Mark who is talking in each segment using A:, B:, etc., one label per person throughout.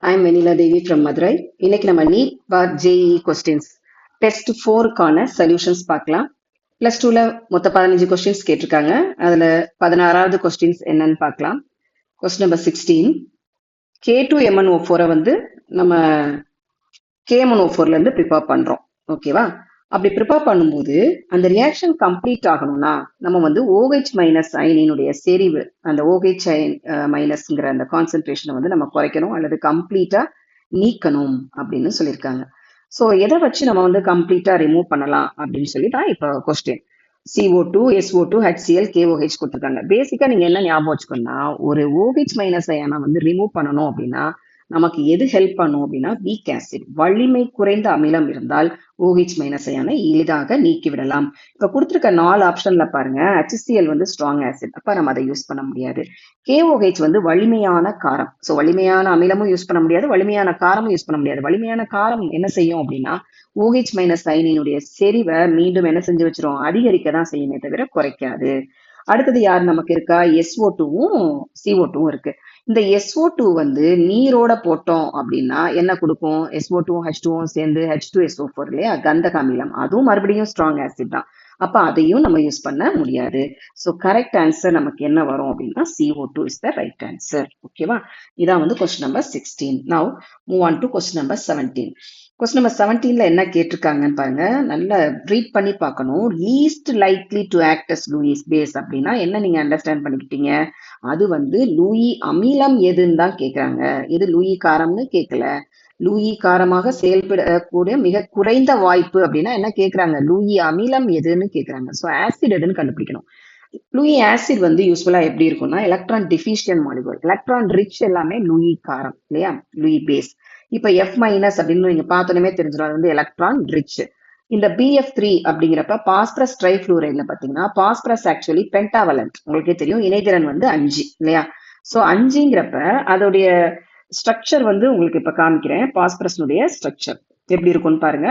A: I'm Vanila Devi from Madurai. இன்னைக்கு நம்ம NEET பார் JE questions test 4க்கான solutions பார்க்கலாம். Plus டூல மொத்த 15 கொஸ்டின்ஸ் கேட்டிருக்காங்க. அதுல 16வது கொஸ்டின்ஸ் என்னன்னு பார்க்கலாம். Question number 16. K2MnO4 வந்து நம்ம KMnO4ல இருந்து ப்ரிப்பேர் பண்றோம். ஓகேவா? அப்படி ப்ரிப்பேர் பண்ணும்போது அந்த ரியாக்ஷன் கம்ப்ளீட் ஆகணும்னா நம்ம வந்து OH மைனஸ் அயனினுடைய செறிவு அந்த OH மைனஸ்ங்கிற அந்த கான்சென்ட்ரேஷனை வந்து நம்ம குறைக்கணும் அல்லது கம்ப்ளீட்டா நீக்கணும் அப்படின்னு சொல்லியிருக்காங்க. ஸோ எதை வச்சு நம்ம வந்து கம்ப்ளீட்டா ரிமூவ் பண்ணலாம் அப்படின்னு சொல்லி தான் இப்போ question. CO2, SO2, HCl, KOH கொடுத்துருக்காங்க. பேசிக்கா நீங்க என்ன ஞாபகம் வச்சுக்கணும்னா ஒரு OH மைனஸ் அயனை வந்து ரிமூவ் பண்ணணும் அப்படின்னா நமக்கு எது ஹெல்ப் பண்ணும் அப்படின்னா வீக் ஆசிட் வலிமை குறைந்த அமிலம் இருந்தால் OH மைனஸ் அயனை எளிதாக நீக்கி விடலாம். இப்ப கொடுத்துருக்க 4 ஆப்ஷன்ல பாருங்க HCl வந்து ஸ்ட்ராங் ஆசிட், அப்ப நம்ம அதை யூஸ் பண்ண முடியாது. KOH வந்து வலிமையான காரம், ஸோ வலிமையான அமிலமும் யூஸ் பண்ண முடியாது, வலிமையான காரமும் யூஸ் பண்ண முடியாது. வலிமையான காரம் என்ன செய்யும் அப்படின்னா OH மைனஸ் அயனியினுடைய செறிவை மீண்டும் என்ன செஞ்சு வச்சிரும், அதிகரிக்க தான் செய்யுமே தவிர குறைக்காது. அடுத்தது யார் நமக்கு இருக்கா, SO2வும் CO2வும் இருக்கு. இந்த SO2 வந்து நீரோட போட்டோம் அப்படின்னா என்ன கொடுக்கும், SO2வும் H2வும் சேர்ந்து H2SO4 இல்லையா, கந்தக அமிலம், அதுவும் மறுபடியும் ஸ்ட்ராங் ஆசிட் தான். அப்ப அதையும் நம்ம யூஸ் பண்ண முடியாது. ஸோ கரெக்ட் ஆன்சர் நமக்கு என்ன வரும் அப்படின்னா CO2 is the right answer. ஓகேவா? இதான் வந்து question number 16. Now move on to question number 17. Question number 17ல என்ன கேட்டிருக்காங்கன்னு பாருங்க, நல்லா ரீட் பண்ணி பார்க்கணும். Least likely to act as Lewis base அப்படின்னா என்ன நீங்க அண்டர்ஸ்டாண்ட் பண்ணிக்கிட்டீங்க, அது வந்து லூயி அமிலம் எதுன்னு தான் கேட்கறாங்க. இது லூயி காரம்னு கேட்கல. லூயி காரமாக செயல்படக்கூடிய மிக குறைந்த வாய்ப்பு அப்படின்னா என்ன கேட்கறாங்க, லூயி அமிலம் எதுன்னு கேட்கறாங்க. ஸோ ஆசிட் எதுன்னு கண்டுபிடிக்கணும். லூயி ஆசிட் வந்து யூஸ்ஃபுல்லா எப்படி இருக்கும்னா electron deficient molecule, electron rich எல்லாமே லூயி காரம் இல்லையா, லூயி பேஸ். இப்ப F மைனஸ் அப்படின்னு நீங்க பார்த்தோன்னே தெரிஞ்சிடும், அது வந்து எலக்ட்ரான் ரிச். இந்த BF3 அப்படிங்கிறப்ப பாஸ்பரஸ் ட்ரைஃப்ளூரைட்ல பாத்தீங்கன்னா பாஸ்பரஸ் ஆக்சுவலி பென்டாவலண்ட், உங்களுக்கே தெரியும், இணைதிறன் வந்து 5 இல்லையா. ஸோ 5ங்கிறப்ப அதோடைய ஸ்ட்ரக்சர் வந்து உங்களுக்கு இப்ப காமிக்கிறேன். பாஸ்பரஸ்னுடைய ஸ்ட்ரக்சர் எப்படி இருக்கும்னு பாருங்க.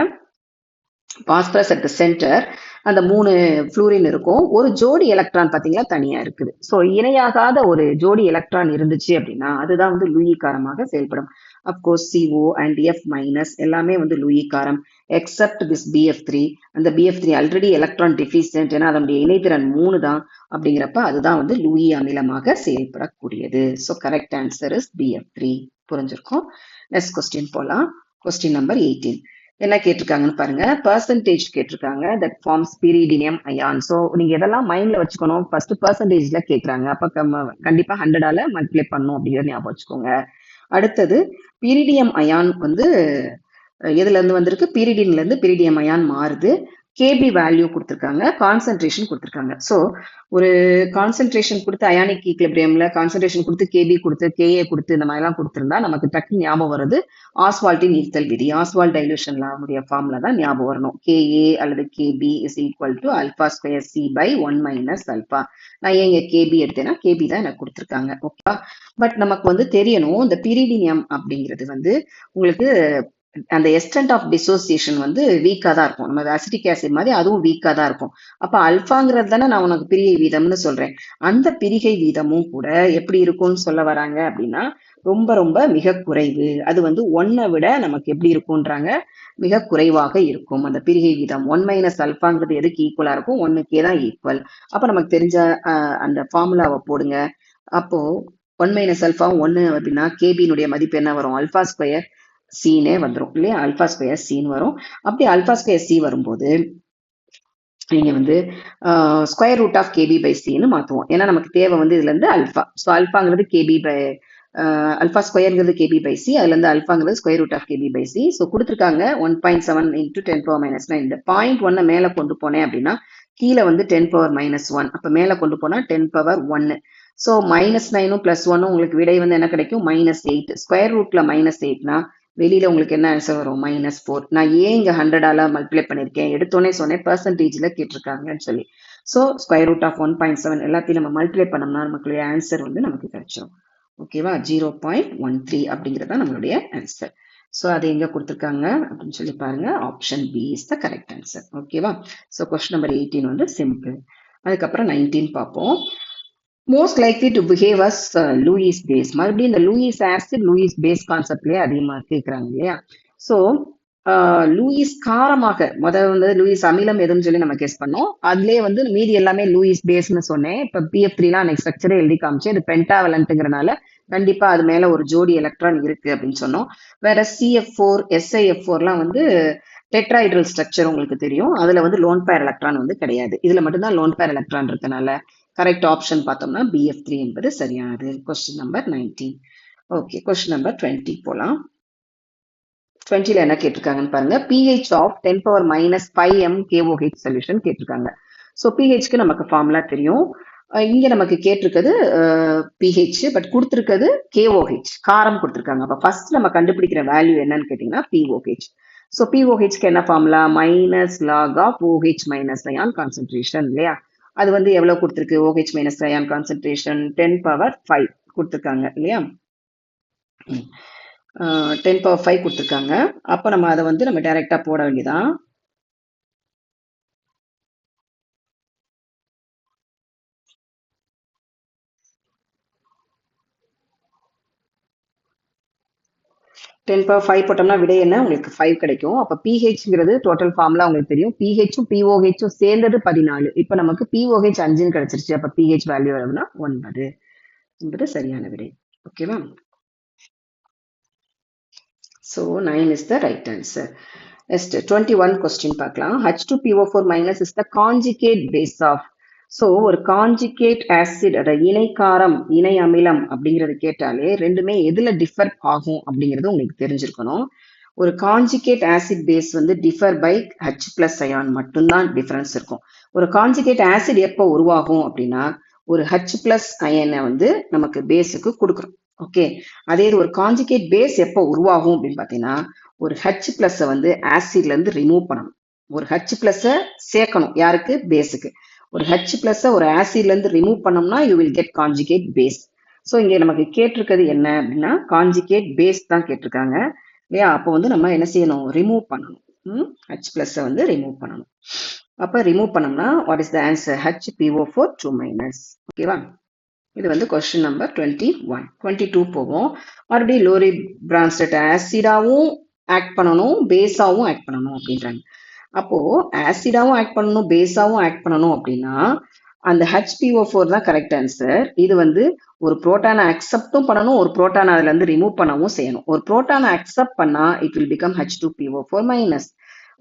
A: பாஸ்பரஸ் அட் த சென்டர் அந்த 3 ஃப்ளூரின் இருக்கும். ஒரு ஜோடி எலக்ட்ரான் பார்த்தீங்களா தனியா இருக்குது. ஸோ இணையாகாத ஒரு ஜோடி எலக்ட்ரான் இருந்துச்சு அப்படின்னா அதுதான் வந்து லூயி காரமாக செயல்படும். Of course CO and F minus எல்லாமே வந்து லூயி காரம் எக்ஸப்ட் திஸ் BF3. அந்த BF3 ஆல்ரெடி எலக்ட்ரான் டிஃபிஷியன்ட், ஏன்னா அதனுடைய இணைதிறன் 3 தான். அப்படிங்கிறப்ப அதுதான் வந்து லூயி அமிலமாக செயல்படக்கூடியது. So correct answer is BF3. புரிஞ்சிருக்கும். நெக்ஸ்ட் கொஸ்டின் போலாம். கொஸ்டின் நம்பர் 18 என்ன கேட்டிருக்காங்கன்னு பாருங்க. பெர்சன்டேஜ் கேட்டிருக்காங்க that forms pyridinium ion. So நீங்க இதெல்லாம் மைண்ட்ல வச்சுக்கணும். ஃபர்ஸ்ட் பெர்சன்டேஜ்ல கேட்கறாங்க, அப்ப கண்டிப்பா 100ஆல மல்டிப்ளை பண்ணும் அப்படிங்கிறத ஞாபகம் வச்சுக்கோங்க. அடுத்தது பீரிடியம் அயான் வந்து எதுல இருந்து வந்திருக்கு, பீரிடின்ல இருந்து பீரிடியம் அயான் மாறுது. கேபி வேல்யூ கொடுத்துருக்காங்க, கான்சென்ட்ரேஷன் கொடுத்துருக்காங்க. ஸோ ஒரு கான்சென்ட்ரேஷன் கொடுத்து அயானிக் ஈக்லிபிரியம்ல கான்சென்ட்ரேஷன் கொடுத்து கேபி கொடுத்து கேஏ கொடுத்து இந்த மாதிரிலாம் கொடுத்துருந்தா நமக்கு டக்கு ஞாபகம் வருது ஆஸ்வால்ட்டின் ஈர்த்தல் விதி, ஆஸ்வால்ட் டைலூஷன் லாவுடைய ஃபார்ம்ல தான் ஞாபகம் வரணும். கேஏ அல்லது KB is equal to alpha square C by 1 minus alpha. நான் ஏங்க கேபி எடுத்தேன்னா கேபி தான் எனக்கு கொடுத்துருக்காங்க. ஓகேவா? பட் நமக்கு வந்து தெரியணும் இந்த பீரிடினியம் அப்படிங்கிறது வந்து உங்களுக்கு அந்த எஸ்டன்ட் ஆஃப் டிசோசியேஷன் வந்து வீக்கா தான் இருக்கும். நம்ம அசிட்டிக் ஆசிட் மாதிரி அதுவும் வீக்கா தான் இருக்கும். அப்ப அல்பாங்கிறது தானே நான் உனக்கு பிரிகை வீதம்னு சொல்றேன். அந்த பிரிகை வீதமும் கூட எப்படி இருக்கும்னு சொல்ல வராங்க அப்படின்னா ரொம்ப ரொம்ப மிக குறைவு. அது வந்து 1 விட நமக்கு எப்படி இருக்கும்ன்றாங்க, மிக குறைவாக இருக்கும். அந்த பிரிகை வீதம் 1 மைனஸ் அல்பாங்கிறது எதுக்கு ஈக்குவலா இருக்கும், 1க்கே தான் ஈக்குவல். அப்ப நமக்கு தெரிஞ்ச அந்த ஃபார்முலாவை போடுங்க. அப்போ 1 மைனஸ் அல்பா 1 அப்படின்னா கேபியினுடைய மதிப்பு என்ன வரும், அல்பா ஸ்கொயர் சீனே வந்துடும் இல்லையா, அல்பா ஸ்கொயர் சீன் வரும். அப்படி அல்பா ஸ்கொயர் சி வரும்போது நீங்க வந்து square root of KB by சின்னு மாற்றுவோம். ஏன்னா நமக்கு தேவை வந்து இதுல இருந்து அல்பா. ஸோ அல்பாங்கிறது கேபி பை அல்பா ஸ்கொயர்ங்கிறது கேபி பை சி, அதுல இருந்து அல்பாங்கிறது square root of KB by C. So கொடுத்துருக்காங்க 1.7 இன்டூ 10⁻⁻⁹. இந்த 0.1 மேல கொண்டு போனேன் அப்படின்னா கீழே வந்து 10⁻⁻1, அப்ப மேல கொண்டு போனா 10⁻1. ஸோ -9 + 1 உங்களுக்கு விடை வந்து என்ன கிடைக்கும், -8. ஸ்கொயர் ரூட்ல -8னா வெளியில உங்களுக்கு என்ன ஆன்சர் வரும், -4. நான் ஏன் இங்க 100ஆல மல்டிப்ளை பண்ணிருக்கேன், எடுத்தோடனே சொன்னேன் பெர்சன்டேஜ்ல கேட்டிருக்காங்கன்னு சொல்லி. ஸோ ஸ்கொயர் ரூட் ஆஃப் 1.7 எல்லாத்தையும் நம்ம மல்டிப்ளை பண்ணோம்னா நமக்கு ஆன்சர் வந்து நமக்கு கிடைச்சிடும். ஓகேவா, 0.13 அப்படிங்கிறது நம்மளுடைய ஆன்சர். ஸோ அது எங்க கொடுத்துருக்காங்க அப்படின்னு சொல்லி பாருங்க. Option B is the correct answer. ஓகேவா. ஸோ கொஸ்டின் நம்பர் 18 வந்து சிம்பிள். அதுக்கப்புறம் 19 பார்ப்போம். Most likely to behave as Lewis base. மறுபடியும் இந்த லூயிஸ் ஆசிட் லூயிஸ் பேஸ் கான்செப்ட்லேயே அதிகமாக கேட்குறாங்க இல்லையா? ஸோ லூயிஸ் காரமாக முதல்ல வந்து லூயிஸ் அமிலம் எதுன்னு சொல்லி நம்ம கெஸ் பண்ணோம். அதுலேயே வந்து மீதி எல்லாமே லூயிஸ் பேஸ்னு சொன்னேன். இப்போ பிஎஃப்3லாம் அன்னைக்கு ஸ்ட்ரக்சரே எழுதி காமிச்சு இது பென்டாவலண்ட்டுங்கிறனால கண்டிப்பா அது மேல ஒரு ஜோடி எலக்ட்ரான் இருக்கு அப்படின்னு சொன்னோம். வேற சிஎஃப்4 எஸ்ஐஎஃப்4லாம் வந்து டெட்ராஹைட்ரல் ஸ்ட்ரக்சர் உங்களுக்கு தெரியும். அதுல வந்து லோன் பேர் எலக்ட்ரான் வந்து கிடையாது. இதுல மட்டும்தான் லோன் பேர் எலக்ட்ரான் இருக்கனால கரெக்ட் ஆப்ஷன் பார்த்தோம்னா பிஎஃப்3 என்பது சரியானது. Question number 19. Okay, question number 20 போலாம். 20ல என்ன கேட்டிருக்காங்கன்னு பாருங்க. pH of 10⁻⁻5 m KOH solution கேட்டிருக்காங்க. ஸோ pHக்கு நமக்கு ஃபார்முலா தெரியும். இங்க நமக்கு கேட்டிருக்கிறது pH, பட் கொடுத்துருக்கிறது KOH, காரம் கொடுத்துருக்காங்க. அப்போ ஃபர்ஸ்ட் நம்ம கண்டுபிடிக்கிற வேல்யூ என்னன்னு கேட்டீங்கன்னா POH. ஸோ POHக்கு என்ன formula? Minus log of OH minus ion concentration இல்லையா? அது வந்து எவ்வளவு கொடுத்துருக்கு? OH மைனஸ் அயான் கான்சென்ட்ரேஷன் 10⁻5 கொடுத்துருக்காங்க இல்லையா? 10⁻5 கொடுத்துருக்காங்க. அப்போ நம்ம அதை வந்து நம்ம டைரக்டா போட வேண்டியதான். (10⁻5) போட்டோம்னா விடை என்ன? உங்களுக்கு 5 கிடைக்கும். அப்போ pHங்கிறது டோட்டல் ஃபார்முலா உங்களுக்கு தெரியும். pHம் POHம் சேர்ந்தது 14. இப்போ நமக்கு POH 5ன்னு கிடைச்சிருச்சு. அப்போ pH வேல்யூ எவ்வளவுனா 9 என்பது சரியான விடை. ஓகேவா? So 9 is the right answer. Next 21 question பார்க்கலாம். H2PO4 minus is the conjugate base of. So ஒரு கான்ஜுகேட் ஆசிட், அத இணைக்காரம் இணை அமிலம் அப்படிங்கிறது கேட்டாலே ரெண்டுமே எதுல டிஃபர் ஆகும் அப்படிங்கிறது உங்களுக்கு தெரிஞ்சிருக்கணும். ஒரு கான்ஜுகேட் ஆசிட் பேஸ் வந்து differ by H plus ion மட்டும்தான் டிஃபரன்ஸ் இருக்கும். ஒரு கான்ஜுகேட் ஆசிட் எப்போ உருவாகும் அப்படின்னா ஒரு H பிளஸ் அயனை வந்து நமக்கு பேஸுக்கு கொடுக்குறோம். ஓகே, அதே இது ஒரு கான்ஜுகேட் பேஸ் எப்போ உருவாகும் அப்படின்னு பார்த்தீங்கன்னா ஒரு H பிளஸ் வந்து ஆசிட்ல இருந்து ரிமூவ் பண்ணணும். ஒரு H பிளஸ் சேர்க்கணும். யாருக்கு? பேஸுக்கு. ஒரு H பிளஸ் ஒரு ஆசிட்ல இருந்து ரிமூவ் பண்ணோம்னா you will get conjugate base. So இங்கே நமக்கு கேட்டிருக்கிறது என்ன அப்படின்னா கான்ஜுகேட் பேஸ் தான் கேட்டிருக்காங்க இல்லையா? அப்போ வந்து நம்ம என்ன செய்யணும்? ரிமூவ் பண்ணணும். H பிளஸ் வந்து ரிமூவ் பண்ணணும். அப்போ ரிமூவ் பண்ணோம்னா what is the answer? HPO4 2 minus. ஓகேவா? இது வந்து கொஸ்டின் நம்பர் 21. 22 போவோம். மறுபடியும் லோரி பிரான்ஸ்டட் ஆசிடாவும் ஆக்ட் பண்ணணும், பேஸாவும் ஆக்ட் பண்ணணும் அப்படின்றாங்க. அப்போ ஆசிடாவும் ஆக்ட் பண்ணணும், பேஸாவும் ஆக்ட் பண்ணணும் அப்படின்னா அந்த HPO4 தான் கரெக்ட் ஆன்சர். இது வந்து ஒரு புரோட்டானை அக்செப்டும் பண்ணணும், ஒரு புரோட்டானை அதுல இருந்து ரிமூவ் பண்ணவும் செய்யணும். ஒரு புரோட்டானை அக்செப்ட் பண்ணா it will become H2PO4 minus.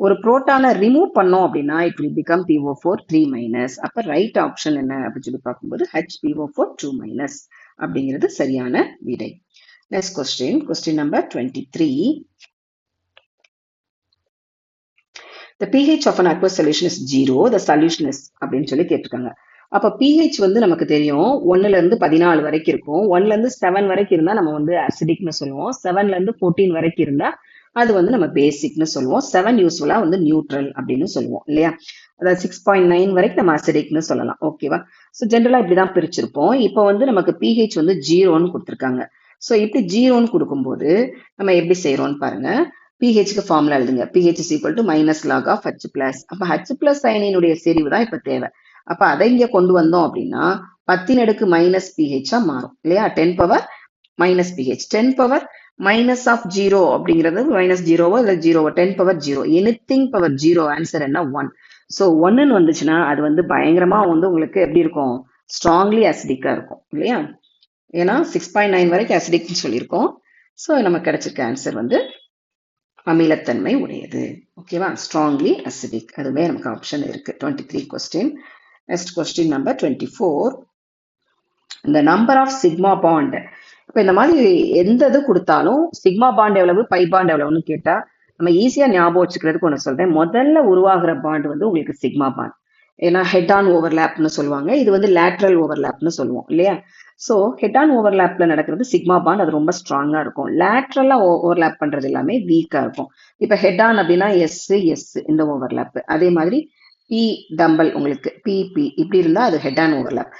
A: ஒரு புரோட்டானை ரிமூவ் பண்ணோம் அப்படின்னா it will become PO4 3 minus. அப்ப ரைட் ஆப்ஷன் என்ன அப்படின்னு சொல்லி பார்க்கும்போது HPO4 2 மைனஸ் அப்படிங்கிறது சரியான விடை. Next question, question number 23. The pH of an aqueous solution is 0. The solution is அப்படின்னு சொல்லி கேட்டிருக்காங்க. அப்ப pH வந்து நமக்கு தெரியும் 1ல இருந்து 14 வரைக்கும் இருக்கும். 1ல இருந்து 7 வரைக்கும் இருந்தா நம்ம வந்து அசிடிக்னு சொல்லுவோம். 7ல இருந்து 14 வரைக்கும் இருந்தா அது வந்து நம்ம பேசிக்னு சொல்லுவோம். 7 யூஸ்வலா வந்து நியூட்ரல் அப்படின்னு சொல்லுவோம் இல்லையா? அதாவது 6.9 வரைக்கும் நம்ம அசிடிக்னு சொல்லலாம். ஓகேவா? ஸோ ஜென்ரலா இப்படிதான் பிரிச்சிருப்போம். இப்போ வந்து நமக்கு pH வந்து 0ன்னு கொடுத்துருக்காங்க. ஸோ இப்படி 0ன்னு கொடுக்கும்போது நம்ம எப்படி செய்யறோம்னு பாருங்க. pHக்கு ஃபார்முலா எழுதுங்க. pH is equal to minus log of H plus. அப்ப H plus அயனியினுடைய செறிவு தான் இப்ப தேவை. அப்ப அதை இங்க கொண்டு வந்தோம் அப்படின்னா 10 மைனஸ் pH மாறும் இல்லையா? 10 power minus pH. 10 power minus of 0 அப்படிங்கிறது மைனஸ் 0வோ இல்லை 0வோ 10 பவர் 0. எனிதிங் பவர் 0 ஆன்சர் என்ன? 1. ஸோ 1ன்னு வந்துச்சுன்னா அது வந்து பயங்கரமா வந்து உங்களுக்கு எப்படி இருக்கும்? ஸ்ட்ராங்லி அசிடிக்கா இருக்கும் இல்லையா? ஏன்னா 6.9 வரைக்கும் அசிடிக்னு சொல்லியிருக்கோம். ஸோ நமக்கு கிடைச்சிருக்க ஆன்சர் வந்து அமிலத்தன்மை உடையது. ஓகேவா? Strongly acidic. அதுவே நமக்கு ஆப்ஷன் இருக்கு. 23 கொஸ்டின். Next question number 24. இந்த நம்பர் ஆஃப் சிக்மா பாண்ட். இப்போ இந்த மாதிரி எந்த இது கொடுத்தாலும் சிக்மா பாண்ட் எவ்வளவு, பை பாண்ட் எவ்வளவுன்னு கேட்டா நம்ம ஈஸியா ஞாபகம் வச்சுக்கிறதுக்கு ஒன்று சொல்றேன். முதல்ல உருவாகிற பாண்ட் வந்து உங்களுக்கு சிக்மா பாண்ட். ஏன்னா ஹெட் ஆன் ஓவர்லேப்னு சொல்லுவாங்க. இது வந்து லேட்ரல் ஓவர்லேப்னு சொல்லுவோம் இல்லையா? ஸோ ஹெட் ஆன் ஓவர்லேப்ல நடக்கிறது சிக்மா பாண்ட், அது ரொம்ப ஸ்ட்ராங்கா இருக்கும். லேட்ரலா ஓவர்லேப் பண்றது எல்லாமே வீக்கா இருக்கும். இப்போ ஹெட் ஆன் அப்படின்னா எஸ் இந்த ஓவர்லேப். அதே மாதிரி பி டம்பல் உங்களுக்கு பி இப்படி இருந்தா அது head on overlap.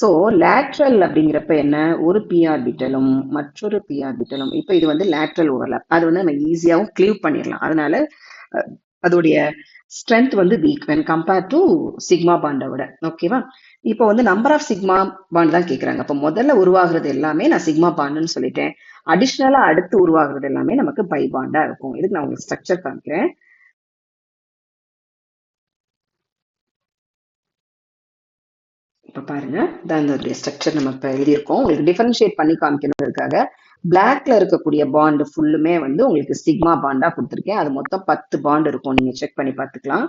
A: So lateral அப்படிங்கிறப்ப என்ன? ஒரு பி ஆர்பிட்டலும் மற்றொரு பி ஆர்பிட்டலும். இப்போ இது வந்து லேட்ரல் ஓவர்லேப். அது வந்து நம்ம ஈஸியாகவும் கிளீவ் பண்ணிடலாம். அதனால அதோடைய ஸ்ட்ரென்த் வந்து weak when compared to sigma பாண்டை விட. ஓகேவா? இப்போ வந்து நம்பர் ஆஃப் சிக்மா பாண்ட் தான் கேட்குறாங்க. அப்போ முதல்ல உருவாகிறது எல்லாமே நான் சிக்மா பாண்டுன்னு சொல்லிட்டேன். அடிஷ்னலா அடுத்து உருவாகிறது எல்லாமே நமக்கு பை பாண்டா இருக்கும். இதுக்கு நான் உங்களுக்கு ஸ்ட்ரக்சர் காமிக்கிறேன். இப்போ பாருங்க, தான் இந்த ஸ்ட்ரக்சர் நம்ம இப்போ எழுதியிருக்கோம். உங்களுக்கு டிஃபரன்ஷியேட் பண்ணி காமிக்கணுங்கிறதுக்காக பிளாக்ல இருக்கக்கூடிய பாண்டு ஃபுல்லுமே வந்து உங்களுக்கு சிக்மா பாண்டா கொடுத்துருக்கேன். அது மொத்தம் 10 பாண்டு இருக்கும். நீங்க செக் பண்ணி பார்த்துக்கலாம்.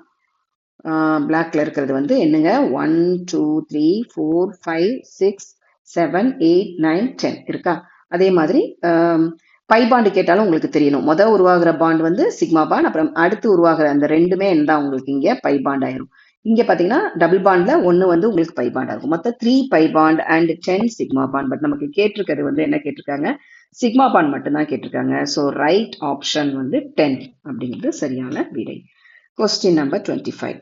A: பிளாக்ல இருக்கிறது வந்து என்னங்க 1 2 3 4 5 6 7 8 9 10 இருக்கா? அதே மாதிரி பை பாண்டு கேட்டாலும் உங்களுக்கு தெரியணும். முதல் உருவாகிற பாண்ட் வந்து சிக்மா பாண்ட், அப்புறம் அடுத்து உருவாகிற அந்த ரெண்டுமே என்ன உங்களுக்கு இங்க பை பாண்ட் ஆயிரும். இங்க பாத்தீங்கன்னா டபுள் பாண்ட்ல ஒன்னு வந்து உங்களுக்கு பை பாண்ட் ஆகும். மொத்தம் 3 by bond and 10 sigma bond. But நமக்கு கேட்டிருக்கிறது வந்து என்ன கேட்டிருக்காங்க, சிக்மா பாண்ட் மட்டும்தான் கேட்டிருக்காங்க. ஸோ ரைட் ஆப்ஷன் வந்து 10 அப்படிங்கிறது சரியான விடை. Question number 25.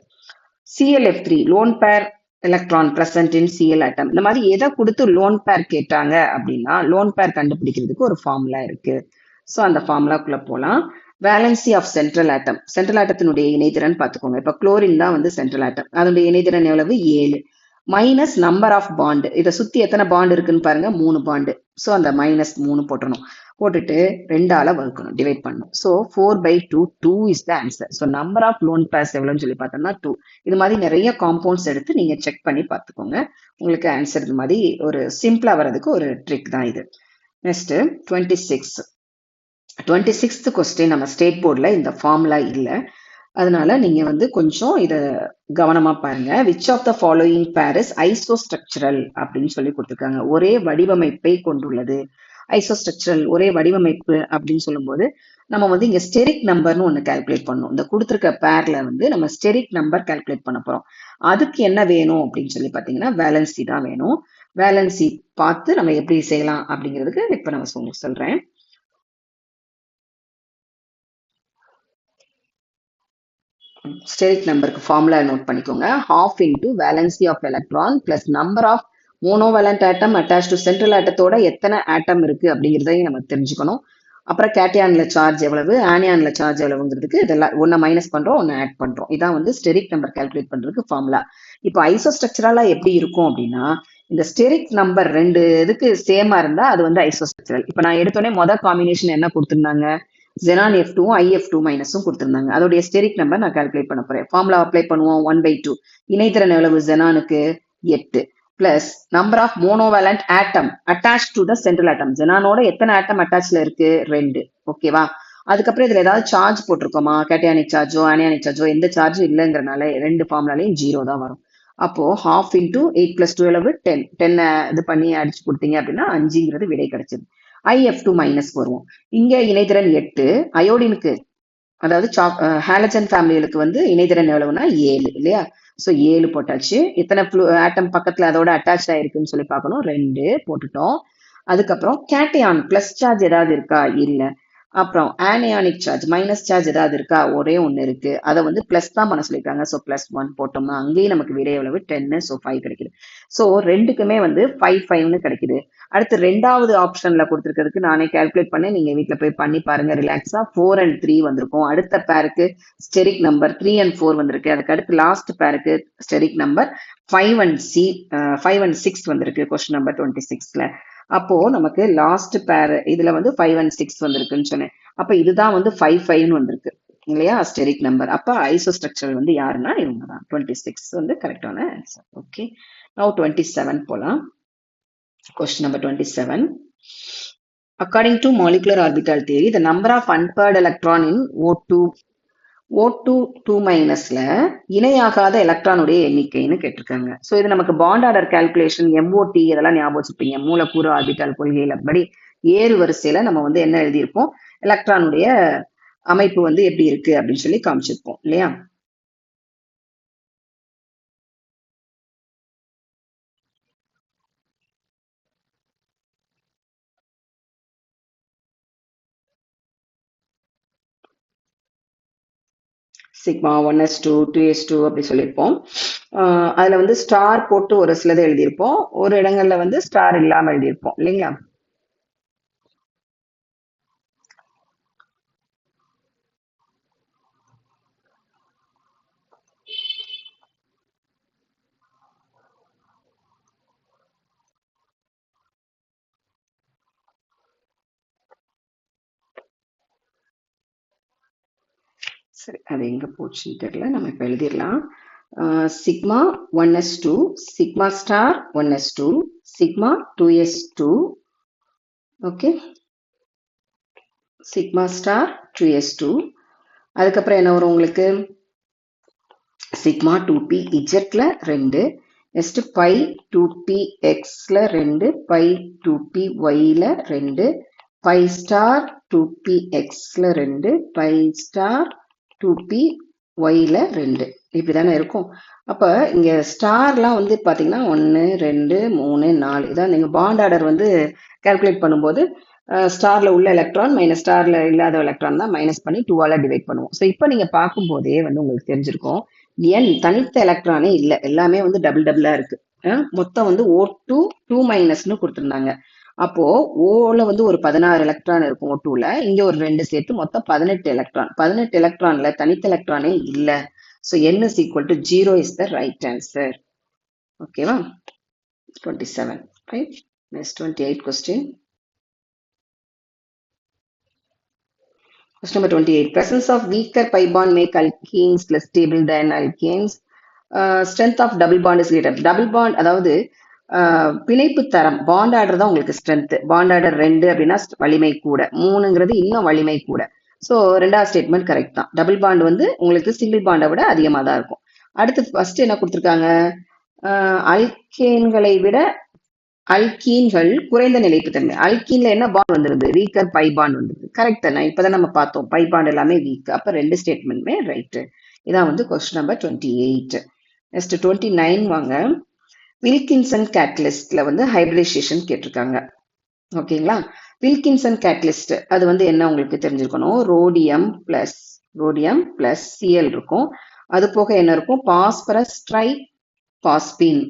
A: ClF3 lone pair electron present in Cl atom. இந்த மாதிரி எதை கொடுத்து லோன் பேர் கேட்டாங்க அப்படின்னா லோன் பேர் கண்டுபிடிக்கிறதுக்கு ஒரு ஃபார்முலா இருக்கு. ஸோ அந்த ஃபார்முலாக்குள்ள போலாம். Valency of central atom, central ஆட்டத்தினுடைய இணைதிறன் பார்த்துக்கோங்க. இப்போ குளோரின் தான் வந்து சென்ட்ரல் ஆட்டம், அதனுடைய இணைதிறன் எவ்வளவு 7 மைனஸ் நம்பர் ஆஃப் பாண்டு. இதை சுத்தி எத்தனை பாண்டு இருக்குன்னு பாருங்க, 3 பாண்டு. ஸோ அந்த மைனஸ் 3 போட்டணும். போட்டுட்டு 2ஆல வகுக்கணும், டிவைட் பண்ணணும். So 4/2 2 is the answer. So number of lone pairs எவ்வளோன்னு சொல்லி பார்த்தோம்னா 2. இது மாதிரி நிறைய காம்பவுண்ட்ஸ் எடுத்து நீங்க செக் பண்ணி பார்த்துக்கோங்க. உங்களுக்கு ஆன்சர் இது மாதிரி ஒரு சிம்பிளா வர்றதுக்கு ஒரு ட்ரிக் தான் இது. நெக்ஸ்ட் 26th கொஸ்டின் நம்ம ஸ்டேட் போர்டில் இந்த ஃபார்முலா இல்லை, அதனால நீங்க வந்து கொஞ்சம் இத கவனமா பாருங்க. Which of the following pair is isostructural அப்படின்னு சொல்லி கொடுத்துருக்காங்க. ஒரே வடிவமைப்பை கொண்டுள்ளது. ஐசோஸ்ட்ரக்சரல் ஒரே வடிவமைப்பு அப்படின்னு சொல்லும்போது நம்ம வந்து இங்க ஸ்டெரிக் நம்பர்னு ஒன்று கால்குலேட் பண்ணணும். இந்த கொடுத்துருக்க பேர்ல வந்து நம்ம ஸ்டெரிக் நம்பர் கால்குலேட் பண்ண போறோம். அதுக்கு என்ன வேணும் அப்படின்னு சொல்லி பார்த்தீங்கன்னா வேலன்சி தான் வேணும். வேலன்சி பார்த்து நம்ம எப்படி செய்யலாம் அப்படிங்கிறதுக்கு இப்போ நான் உங்களுக்கு சொல்றேன். ஸ்டெரிக் நம்பருக்கு ஃபார்முலா நோட் பண்ணிக்கோங்க. half into valency of electron plus number of monovalent atom attach to central ஆட்டத்தோட எத்தனை ஆட்டம் இருக்கு அப்படிங்கிறதையும் நம்ம தெரிஞ்சுக்கணும். அப்புறம் கேட்டியான்ல சார்ஜ் எவ்வளவு, ஆனியான்ல சார்ஜ் எவ்வளவுங்கிறதுக்கு இதெல்லாம் ஒன்றை மைனஸ் பண்றோம், ஒன்று ஆட் பண்றோம். இதான் வந்து ஸ்டெரிக் நம்பர் கால்குலேட் பண்றதுக்கு ஃபார்முலா. இப்போ ஐசோஸ்ட்ரக்சரலா எப்படி இருக்கும் அப்படின்னா இந்த ஸ்டெரிக் நம்பர் ரெண்டு இதுக்கு சேமா இருந்தா அது வந்து ஐசோஸ்ட்ரக்சரல். இப்போ நான் எடுத்தோடனே மொதல் காம்பினேஷன் என்ன கொடுத்துருந்தாங்க, ஜெனான் F2 IF2 மைனஸும் கொடுத்துருந்தாங்க. அதோடைய ஸ்டெரிக் நம்பர் நான் கால்குலேட் பண்ண போறேன். ஃபார்முலா அப்ளை பண்ணுவோம். 1/2 இணைத்திறன் எவ்வளவு ஜெனானுக்கு 8 plus number of monovalent atom attach to the central atom. ஜெனானோட எத்தனை ஆட்டம் அட்டாச்ல இருக்கு 2. ஓகேவா? அதுக்கப்புறம் இதுல ஏதாவது சார்ஜ் போட்டிருக்கோமா, கேட்டியானிக் சார்ஜோ அனியானிக் சார்ஜோ எந்த சார்ஜும் இல்லைங்கிறனால ரெண்டு ஃபார்முலாலையும் 0 தான் வரும். அப்போ half into 8 plus 2 எவ்வளவு 10. 10 இது பண்ணி அடிச்சு கொடுத்தீங்க அப்படின்னா 5ங்கிறது விடை கிடைச்சது. IF2 மைனஸ் வருவோம். இங்க இணைதிறன் 8, அயோடினுக்கு அதாவது ஹாலஜன் ஃபேமிலிகளுக்கு வந்து இணைதிறன் எவ்வளவுனா 7 இல்லையா? ஸோ 7 போட்டாச்சு. எத்தனை ஆட்டம் பக்கத்துல அதோட அட்டாச் ஆயிருக்குன்னு சொல்லி பார்க்கணும், 2 போட்டுட்டோம். அதுக்கப்புறம் கேட்டியான் பிளஸ் சார்ஜ் ஏதாவது இருக்கா, இல்ல. அப்புறம் ஆனியானிக் சார்ஜ் மைனஸ் சார்ஜ் ஏதாவது இருக்கா, ஒரே ஒன்று இருக்கு. அதை வந்து பிளஸ் தான் பண்ண சொல்லியிருக்காங்க. ஸோ +1 போட்டோம்னா அங்கேயும் நமக்கு விடை எவ்வளவு 10. ஸோ 5 கிடைக்குது. ஸோ ரெண்டுக்குமே வந்து 5 கிடைக்குது. அடுத்து ரெண்டாவது ஆப்ஷன்ல கொடுத்துருக்கிறதுக்கு நானே கால்குலேட் பண்ணி நீங்க வீட்டுல போய் பண்ணி பாருங்க ரிலாக்ஸா. 4 and 3 வந்திருக்கும். அடுத்த பேருக்கு ஸ்டெரிக் நம்பர் 3 and 4 வந்திருக்கு. அதுக்கு அடுத்து லாஸ்ட் பேருக்கு ஸ்டெரிக் நம்பர் 5 and 6 வந்திருக்கு கொஸ்டின் நம்பர் 26ல. அப்போ நமக்கு லாஸ்ட் பேர் இதுல வந்து 5 and 6 வந்திருக்குன்னு சொன்னேன். அப்ப இதுதான் வந்து 5 வந்திருக்கு இல்லையா ஸ்டெரிக் நம்பர். அப்ப ஐசோஸ்ட்ரக்சர் வந்து யாருன்னா இவங்க தான். 26 வந்து கரெக்டான ஆன்சர். ஓகே, நவ் 27 போலாம். Question number 27. According to molecular orbital theory, the number of unpaired electron in O2 2- இணையாகாத எலக்ட்ரானுடைய எண்ணிக்கைன்னு கேட்டிருக்காங்க. ஸோ இது நமக்கு பாண்ட் ஆர்டர் கால்குலேஷன் MOT இதெல்லாம் ஞாபகம் வச்சுப்பீங்க. மூலக்கூறு ஆர்பிட்டால் கொள்கையில படி ஏறு வரிசையில நம்ம வந்து என்ன எழுதியிருப்போம், எலக்ட்ரானுடைய அமைப்பு வந்து எப்படி இருக்கு அப்படின்னு சொல்லி காமிச்சிருப்போம் இல்லையா? சிக்மா 1s2 2s2 அப்படி சொல்லியிருப்போம். அதுல வந்து ஸ்டார் போட்டு ஒரு சிலதை எழுதியிருப்போம், ஒரு இடங்கள்ல வந்து ஸ்டார் இல்லாம எழுதியிருப்போம் இல்லைங்களா? சரி, அது எங்க போச்சுன்னு தெரியல. நம்ம இப்ப எழுதிடலாம். Sigma 1s2, sigma star 1s2, sigma 2s2, okay, sigma star 2s2. அதுக்கப்புறம் என்ன வரும் உங்களுக்கு? சிக்மா 2p இஜெட்ல 2, நெக்ஸ்ட் பை 2p எக்ஸ்ல 2, பை 2p ஒய்ல 2, பை ஸ்டார் 2p எக்ஸ்ல 2, பை ஸ்டார் 2p ஒய்ல 2. இப்படிதானே இருக்கும். அப்ப இங்க ஸ்டார்லாம் வந்து பாத்தீங்கன்னா 1 2 3 4 இதான் நீங்க பாண்ட் ஆர்டர் வந்து கால்குலேட் பண்ணும்போது ஸ்டார்ல உள்ள எலக்ட்ரான் மைனஸ் ஸ்டார்ல இல்லாத எலக்ட்ரான் தான் மைனஸ் பண்ணி 2ஆல டிவைட் பண்ணுவோம். ஸோ இப்போ நீங்க பார்க்கும்போதே வந்து உங்களுக்கு தெரிஞ்சிருக்கும் என் தனித்த எலக்ட்ரானே இல்லை, எல்லாமே வந்து டபுள் டபுளா இருக்கு. மொத்தம் வந்து O2 2 மைனஸ்னு கொடுத்துருந்தாங்க. அப்போ ஓல வந்து ஒரு 16 எலக்ட்ரான் இருக்கும் O2ல, இங்க ஒரு 2 சேர்த்து மொத்தம் 18 எலக்ட்ரான். 18 எலக்ட்ரான்ல தனித்த எலக்ட்ரானே இல்ல. So n is equal to 0 is the right answer. ஓகேவா? 27. Right? Next 28 question. Question number 28. Presence of weaker pi bond make alkenes less stable than alkanes. Strength of double bond is greater. Double bond அதாவது பிணைப்பு தரம் bond order தான் உங்களுக்கு strength. Bond order 2 அப்படின்னா வலிமை கூட, 3ங்கிறது இன்னும் வலிமை கூட. ஸோ ரெண்டாவது ஸ்டேட்மெண்ட் கரெக்ட் தான். டபுள் பாண்ட் வந்து உங்களுக்கு சிங்கிள் பாண்டை விட அதிகமாக தான் இருக்கும். அடுத்து ஃபர்ஸ்ட் என்ன கொடுத்துருக்காங்க? அல்கேன்களை விட அல்கீன்கள் குறைந்த நிலைப்புத்தன்மை. அல்கீன்ல என்ன பாண்ட் வந்துருது? வீக்கர் பை பாண்ட் வந்துருது. கரெக்ட் தானே? இப்பதான் நம்ம பார்த்தோம் பை பாண்ட் எல்லாமே வீக். அப்ப ரெண்டு ஸ்டேட்மெண்ட்மே ரைட். இதான் வந்து கொஸ்டின் நம்பர் 28. நெக்ஸ்ட் 29 வாங்க. வில்கின்சன் கேட்டலிஸ்ட்ல வந்து ஹைபிரிடைசேஷன் கேட்டிருக்காங்க. ஓகேங்களா? வில்கின்சன் கேட்டலிஸ்ட் அது வந்து என்ன உங்களுக்கு தெரிஞ்சிருக்கணும்? ரோடியம் பிளஸ் சிஎல் இருக்கும். அது போக என்ன இருக்கும்? Phosphorus try phosphine.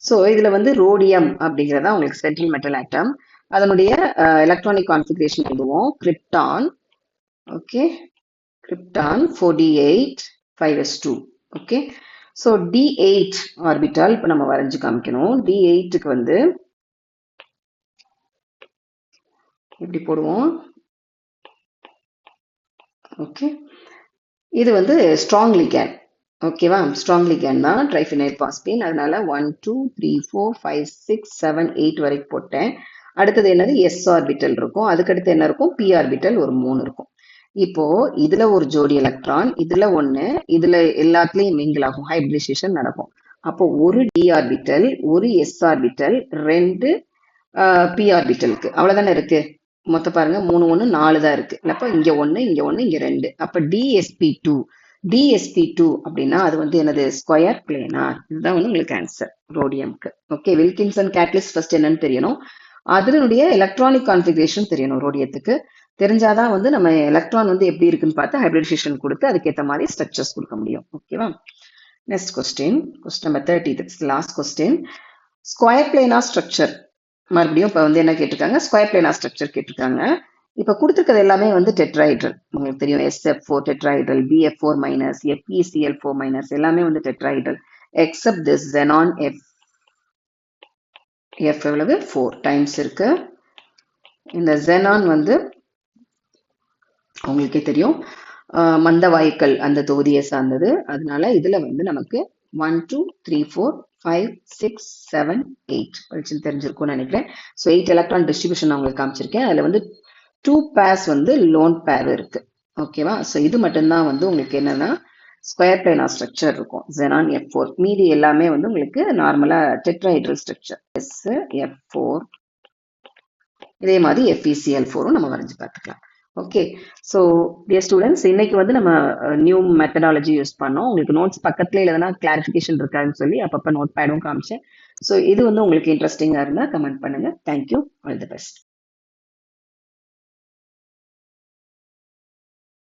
A: ஸோ இதுல வந்து ரோடியம் அப்படிங்கிறதா உங்களுக்கு சென்ட்ரல் மெட்டல் ஆட்டம். அதனுடைய எலக்ட்ரானிக் கான்ஃபிகரேஷன் எழுதுவோம். Krypton, okay, krypton 4d8 5s2. Okay, so d8 orbital இப்போ நம்ம வரைஞ்சு காமிக்கணும். d8க்கு வந்து எப்படி போடுவோம்? ஓகே, இது வந்து ஸ்ட்ராங் லிகேண்ட். ஓகேவா? ஸ்ட்ராங் லிகேண்ட் தான் ட்ரைஃபினைல் பாஸ்பீன். அதனால 1 2 3 4 5 6 7 8 வரைக்கும் போட்டேன். அடுத்தது என்னது? எஸ் ஆர்பிட்டல் இருக்கும். அதுக்கடுத்து என்ன இருக்கும்? பி ஆர்பிட்டல் ஒரு 3 இருக்கும். இப்போ இதுல ஒரு ஜோடி எலக்ட்ரான், இதுல ஒண்ணு, இதுல எல்லாத்துலயும் மிங்கிள் ஆகும், ஹைபிரிடைசேஷன் நடக்கும். அப்போ ஒரு டி ஆர்பிட்டல், ஒரு எஸ் ஆர்பிட்டல், 2 பி ஆர்பிட்டலுக்கு அவ்வளவுதானே இருக்கு. மொத்தம் பாருங்க 3 1 4 தான் இருக்கு. அப்ப இங்க 1 இங்க 1 இங்க 2. அப்ப DsP2 அப்படின்னா அது வந்து என்னது? Square planar. இதுதான் வந்து உங்களுக்கு ஆன்சர் ரோடியம்க்கு. ஓகே, வில்கின்சன் கேட்டலிஸ்ட் ஃபர்ஸ்ட் என்னன்னு தெரியணும். அதனுடைய எலக்ட்ரானிக் கான்ஃபிகரேஷன் தெரியணும் ரோடியத்துக்கு. தெரிஞ்சாதான் வந்து நம்ம எலக்ட்ரான் வந்து எப்படி இருக்குன்னு பார்த்து ஹைபிரிடைசேஷன் கொடுத்து அதுக்கேற்ற மாதிரி ஸ்ட்ரக்சர்ஸ் கொடுக்க முடியும். ஓகேவா? Next question number 30. That's the last question. Square planar structure. மறுபடியும் இப்போ வந்து என்ன கேட்டிருக்காங்க? ஸ்கொயர் பிளேனார் ஸ்ட்ரக்சர் கேட்டிருக்காங்க. இப்போ கொடுத்துருக்கிறது எல்லாமே வந்து டெட்ராஹைட்ரல். உங்களுக்கு தெரியும் SF4 tetrahedral, BF4 minus, FeCl4 minus எல்லாமே வந்து tetrahedral. Accept this xenon F எவ்வளவு? 4 டைம்ஸ் இருக்கு. இந்த xenon வந்து உங்களுக்கே தெரியும் மந்த வாயுக்கள் அந்த தொகுதியை சார்ந்தது. அதனால இதுல வந்து நமக்கு 1 2 3 4 5 6 7 8 படிச்சு தெரிஞ்சிருக்கும்னு நினைக்கிறேன். ஸோ 8 எலக்ட்ரான் டிஸ்ட்ரிபியூஷன் நான் உங்களுக்கு காமிச்சிருக்கேன். அதுல வந்து 2 பேர்ஸ் வந்து லோன் பேர் இருக்கு. ஓகேவா? ஸோ இது மட்டும்தான் வந்து உங்களுக்கு என்னன்னா ஸ்கொயர் பிளேனார் ஸ்ட்ரக்சர் இருக்கும். xenon F4. மீதி எல்லாமே வந்து உங்களுக்கு நார்மலா டெட்ராஹைட்ரல் ஸ்ட்ரக்சர். SF4 இதே மாதிரி FeCl4ம் நம்ம வரைஞ்சு பார்த்துக்கலாம். ஓகே, ஸோ டியர் ஸ்டூடெண்ட்ஸ், இன்னைக்கு வந்து நம்ம நியூ மெத்தடாலஜி யூஸ் பண்ணோம். உங்களுக்கு நோட்ஸ் பக்கத்துல எதனா கிளாரிஃபிகேஷன் இருக்கான்னு சொல்லி அப்பப்போ நோட் பேடும் காமிச்சேன். ஸோ இது வந்து உங்களுக்கு இன்ட்ரெஸ்டிங்காக இருந்தால் கமெண்ட் பண்ணுங்க. தேங்க்யூ. All the best.